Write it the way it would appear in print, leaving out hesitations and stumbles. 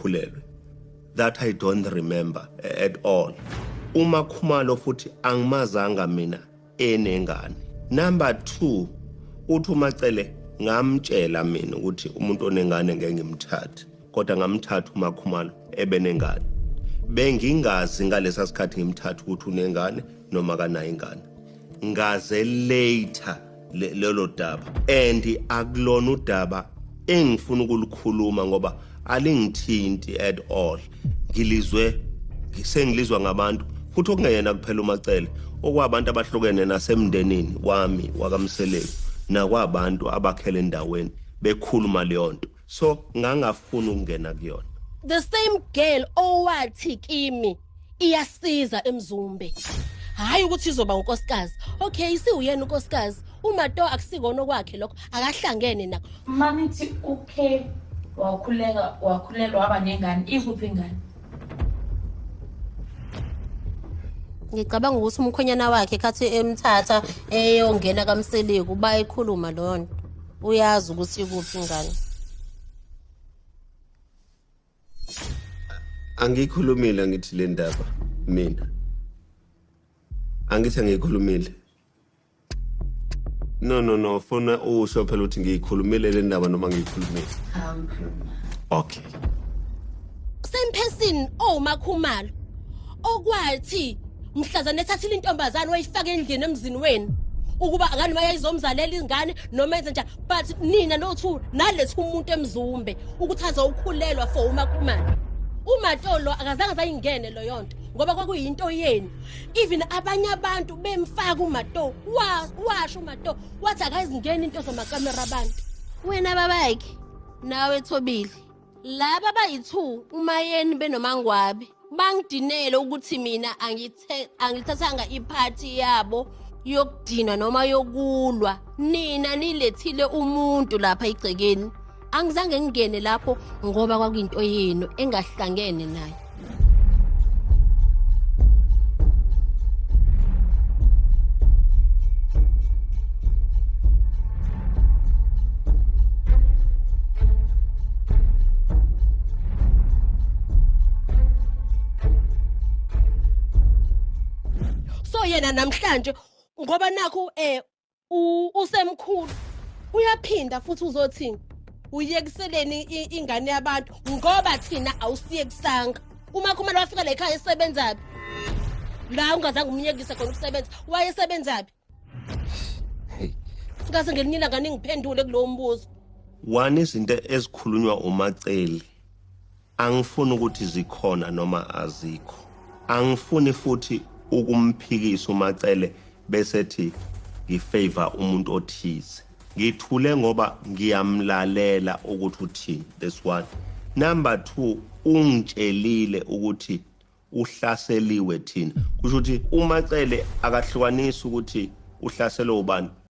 ngikhulelwe. That I don't remember at all. uMakhumalo futhi angimazanga mina enengane. Number 2, uthi uMacele ngamtshela mina ukuthi umuntu onengane ngeke ngimthathe, kodwa ngamthatha uMakhumalo ebenengane. Bengingazi ngalesa sikhathi ngimthatha ukuthi unengane noma kanayo ingane. Ngaze later lelo daba, and akulona udaba engifuna ukulikhuluma ngoba alingithinti at all. Sengilizwa ngabantu futhi okungeyena kuphela uMacele, okwabantu abahlukene nasemndenini wami wakamseleki nakwabantu abakhele endaweni bekhuluma leyo nto. So ngangafuna ukungena kuyona. The same girl owathi kimi iyasiza eMzumbe, hayi ukuthi izoba unkosikazi. Okay, isiwuyena unkosikazi, uMato akusikona kwakhe lokho, akahlangene nakho. Manithi okay wakhulelwa waba nengane, ikuphi ingane? Ngicabanga ukuthi umkhonyana wakhe khathi emthatha eyongena kaMseleki uba ekhuluma lo nto. Uyazi ukuthi ikuphi ingane. Angikhulumile ngithi le ndaba mina. Angithi ngikhulumile. No, funa usho phela ukuthi ngikhulumile le ndaba noma ngikhulumile. Okay. Same person Makhumalo okwathi mhlazana ethathile intombazane wayifaka endlini emzini wenu ukuba ngani mayayizomzalela ingane noma enze njani, but nina no2 nalethu umuntu eMzumbe ukuthi azokhulelwa for uMakhumalo. uMatolo akazange zayingene lo yonto ngoba kwakuyinto yenu. Even abanye abantu bemfaka uMato washo uMato wathi akazingene into zamakamera abantu. Wena babakhe nawe Thobile laba bayi2 uMayeni benomangwabi bangidinele ukuthi mina angithathanga iphathi yabo yokudina noma yokulwa. Nina nilethile umuntu lapha igcekeni. Angizange ngingene lapho ngoba kwakuyinto yenu engahlangene nayo. So yena namhlanje ngoba nakho usemkhulu uyaphinda futhi uzothini uyekiseleni ingane yabantu ngoba thina awusiyekusanga. uMakhumalo wafika la ekhaya esebenzapi? La ungazange umyekise khona ukusebenza, wayesebenzapi? Ngase ngelinye ngane ngiphendule kulo mbuzo. One izinto ezikhulunywa uMacele angifuni ukuthi zikhona noma azikho. Angifuni futhi ukumphikisa uMacele bese thi ngifavor umuntu othize. Ngithule ngoba ngiyamlalela ukuthi uthini. This one. Number 2, ungitshelile ukuthi uhlaseliwe thina. Kusho ukuthi uMacele akahlukanisa ukuthi uhlaselwe ubani.